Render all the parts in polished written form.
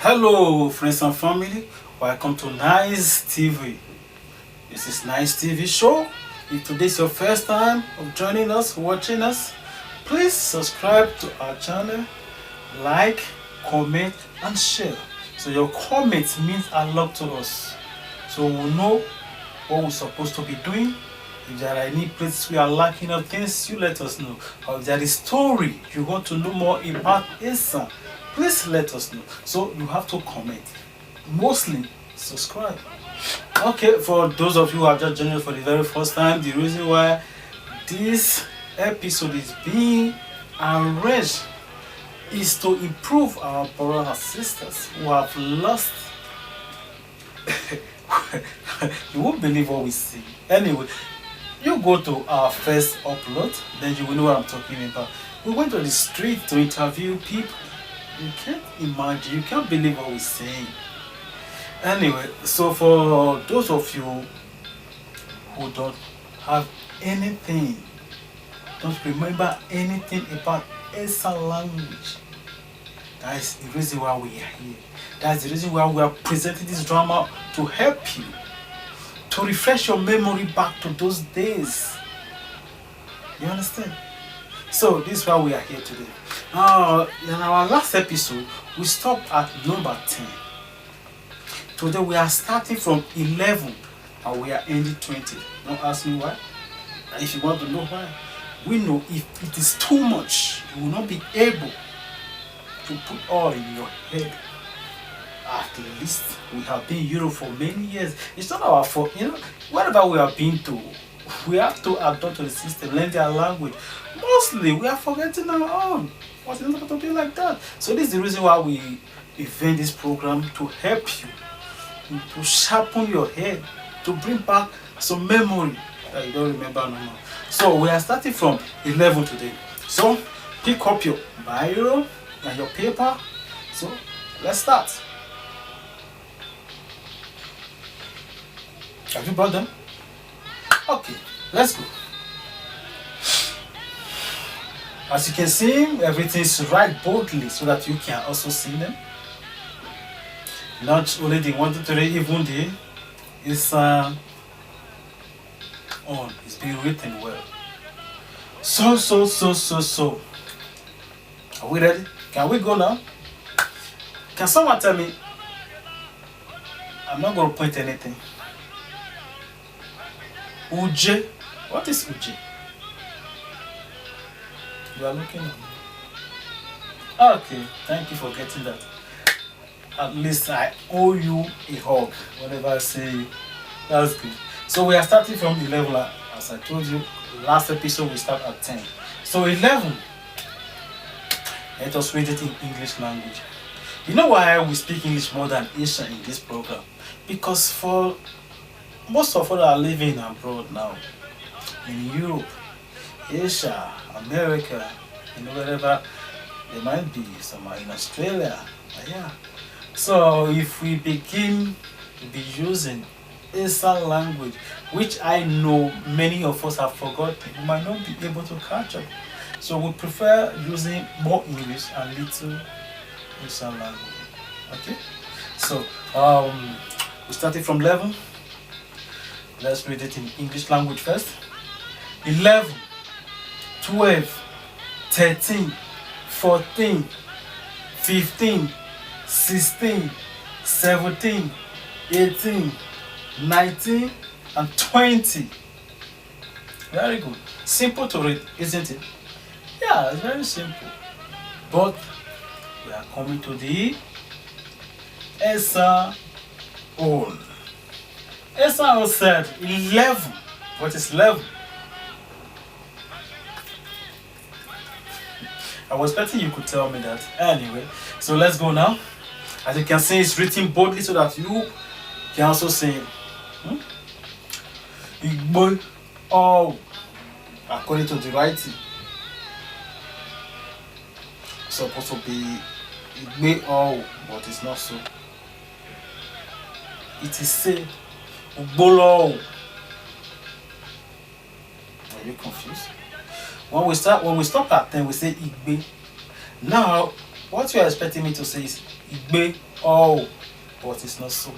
Hello, friends and family. Welcome to Nice TV. This is Nice TV show. If today is your first time of joining us, watching us, please subscribe to our channel, like, comment, and share. So your comments means a lot to us. So we'll know what we're supposed to be doing. If there are any places we are lacking of things, you let us know. Or if there is story you want to know more about Esan, please let us know. So you have to comment. Mostly subscribe. Okay, for those of you who have just joined us for the very first time, the reason why this episode is being arranged is to improve our brothers and sisters who have lost. You won't believe what we see. Anyway, you go to our first upload, then you will know what I'm talking about. We went to the street to interview people. You can't imagine, you can't believe what we're saying. Anyway, so for those of you who don't have anything, don't remember anything about Esan Language, that is the reason why we are here. That's the reason why we are presenting this drama to help you, to refresh your memory back to those days. You understand? So this is why we are here today. In our last episode, we stopped at number 10. Today we are starting from 11 and we are ending 20. Don't ask me why. If you want to know why, we know if it is too much, you will not be able to put all in your head. At least we have been in Europe for many years. It's not our fault, wherever we have been to, we have to adapt to the system, learn their language. Mostly we are forgetting our own. But it's not going to be like that. So this is the reason why we invent this program, to help you, to sharpen your head, to bring back some memory that you don't remember no more. So we are starting from 11 today. So pick up your biro and your paper. So let's start. Have you brought them? Okay, let's go. As you can see, everything is right boldly so that you can also see them. Not only the 1, 2, 3, even the is on. It's being written well. So. Are we ready? Can we go now? Can someone tell me? I'm not going to point anything. Uje. What is Uje? You are looking at me. Okay, thank you for getting that. At least I owe you a hug whenever I say you. That's good. So we are starting from 11. As I told you, last episode we start at 10. So 11. Let us read it in English language. You know why we speak English more than Asian in this program? Because for most of us are living abroad now, in Europe, Asia, America, wherever they might be, some are in Australia. Yeah. So if we begin to be using Esan language, which I know many of us have forgotten, we might not be able to catch up. So we prefer using more English and little Esan language. Okay? So we started from 11. Let's read it in English language first. 11, 12, 13, 14, 15, 16, 17, 18, 19, and 20. Very good. Simple to read, isn't it? Yeah, it's very simple. But we are coming to the Esan own. Esan said 11. What is 11? I was expecting you could tell me that. Anyway, so let's go now. As you can see, it's written boldly so that you can also say it. Igbo, oh, according to the writing, it's supposed to be Igbo, oh, but it's not so. It is said Ugbolo. Are you confused? When we stop at 10, we say Igbe. Now What you are expecting me to say is Igbe, oh, but it's not so.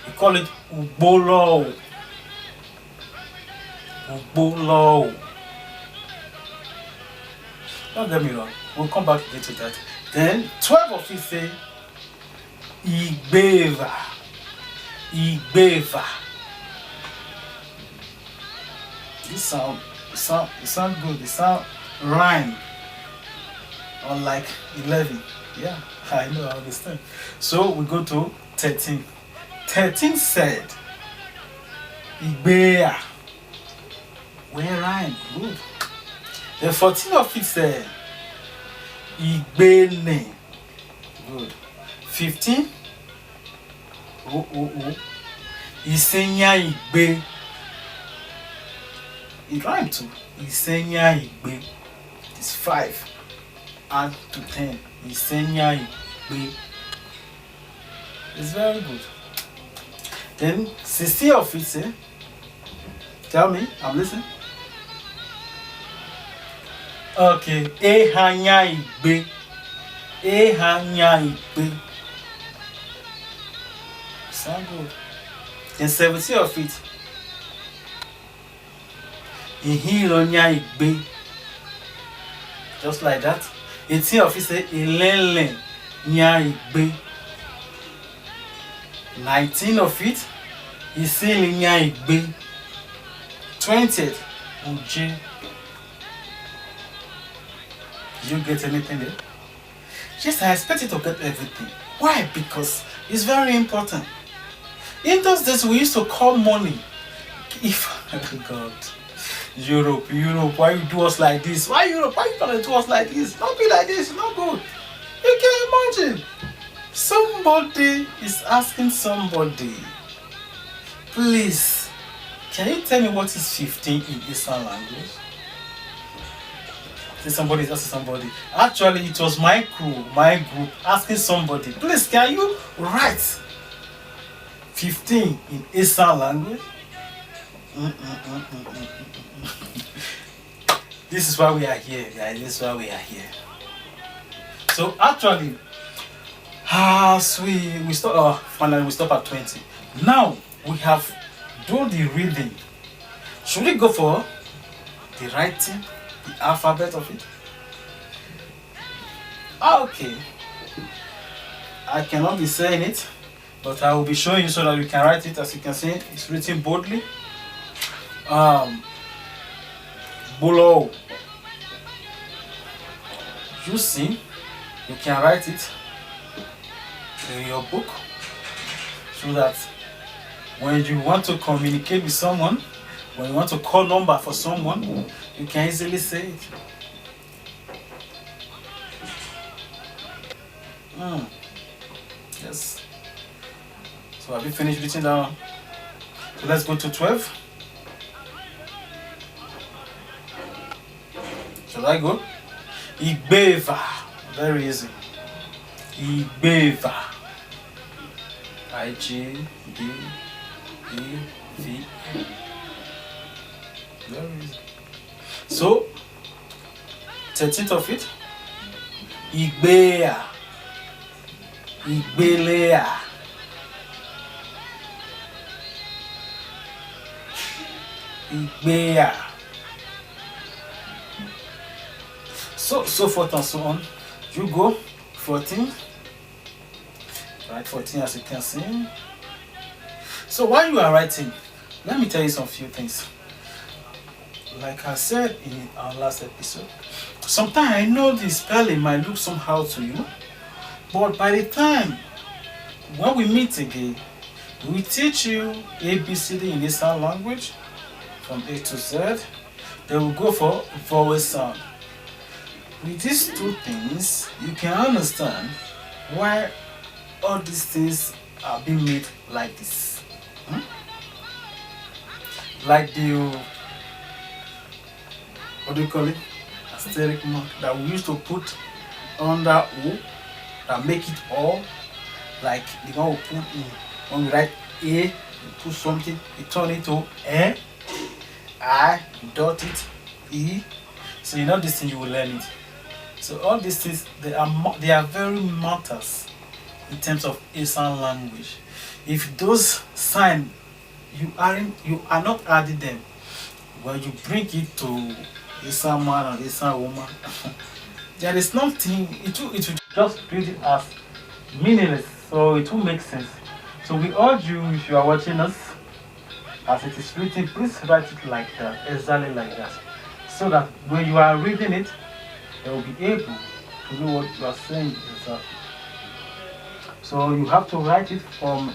We call it Ugbolo. Ugbolo. Don't get me wrong. We'll come back again to that. Then 12 of it say Igbeva. Igbeva. This sound good. It sound rhyme. Unlike 11. Yeah, I know, I understand. So we go to 13. 13 said Igbea. Where rhyme? Good. The 14 of it said Igbene. Good. 15. Isenya Igbe. It rhymed too. Isenya Igbe. It's 5. Add to 10. Isenya Igbe. It's very good. Then 16 of it say, tell me, I'm listening. Okay, Ehanya Igbe. Ehanya Igbe. Sound good. Then 17 of it. Ihironya Igbe. Just like that. 18 of it say Ilele Nya Igbe. 19 of it Isili Nya Igbe. 20th Uje. Did you get anything there? Yes, I expect you to get everything. Why? Because it's very important. In those days, we used to call money. If God, Europe, why you do us like this? Why Europe? Why you gonna do us like this? Don't be like this. It's not good. You can imagine. Somebody is asking somebody, please, can you tell me what is 15 in Esan language? Somebody is asking somebody. Actually, it was my group asking somebody, please, can you write 15 in Esan language? This is why we are here, guys. This is why we are here. So actually, as we stop, finally we stop at 20. Now we have done the reading. Should we go for the writing? The alphabet of it. Okay. I cannot be saying it, but I will be showing you so that you can write it. As you can see, it's written boldly. Below. You see, you can write it in your book so that when you want to communicate with someone, when you want to call number for someone, you can easily say it. Yes. So have you finished writing down? So let's go to 12. Shall I go? Igbeva. Very easy. Igbeva. I-G-B-E-V. Very easy. So, 13th of it. Igbea. Igbelea. Igbea. So forth and so on. You go 14. Write 14 as you can see. So while you are writing, let me tell you some few things. Like I said in our last episode, sometimes I know the spelling might look somehow to you, but by the time when we meet again, we teach you ABCD in Esan language from A to Z. Then we'll go for vowel sound. With these two things, you can understand why all these things are being made like this. Like the, what do you call it? Asterisk mark that we used to put under O that make it all. Like the one we put in, when we write A, we put something, we turn it to E, I, dot it, E. So you know this thing, you will learn it. So all these things, they are very matters in terms of Esan language. If those signs you are not adding them, when you bring it to Esan man and Esan woman, there is nothing. It will just treat it as meaningless. So it won't make sense. So we urge you, if you are watching us, as it is written, please write it like that, exactly like that, so that when you are reading it, they will be able to know what you are saying exactly. So you have to write it from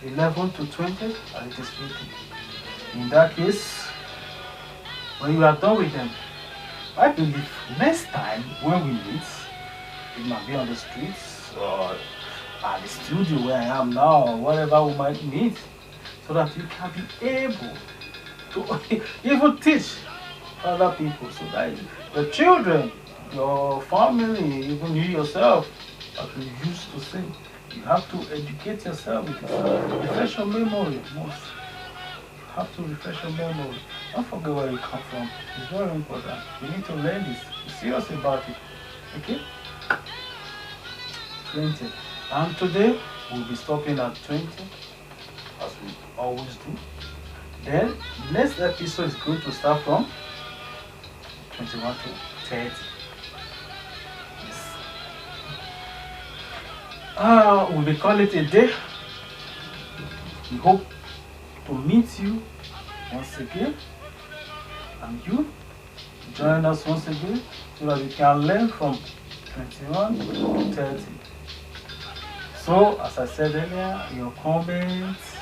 11 to 20 as it is written. In that case, when you are done with them, I believe next time when we meet, it might be on the streets or at the studio where I am now, or whatever we might meet, so that you can be able to even teach other people, so that the children, your family, even you yourself, as we used to say, you have to educate yourself with yourself. Refresh your memory most. You have to refresh your memory. Don't forget where you come from. It's very important. You need to learn this. Be serious about it. Okay? 20. And today we'll be stopping at 20, as we always do. Then next episode is going to start from 21 to 30. Yes. We will call it a day. We hope to meet you once again, and you join us once again, so that we can learn from 21 to 30. So, as I said earlier, your comments,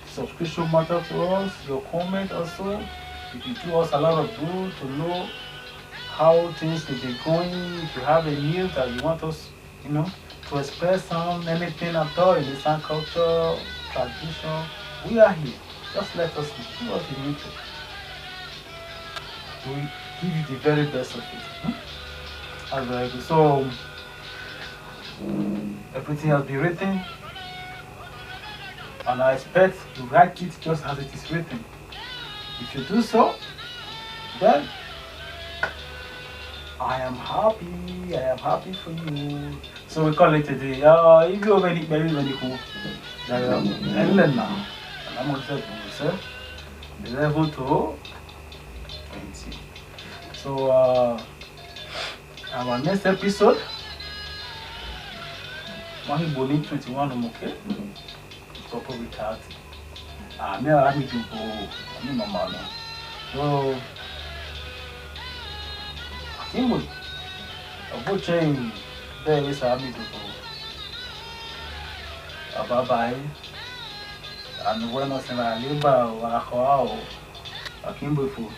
subscription matter to us. Your comment also, it will do us a lot of good to know how things will be going. If you have a news that you want us, to express on anything at all in Esan culture, tradition, we are here. Just let us know. Do what you need to. We give you the very best of it. That's very good. So, everything has been written, and I expect you write it just as it is written. If you do so, then I am happy for you. So we call it a day. If you have any very cool, then now, I'm going to say 11 to 20. So our next episode, Mahi Boli 21, okay? Couple with 30. Me I need to go. Me mama no. So I think we go change. There is a me to go. Bye bye. And when I say I live, I go out. I can't be full.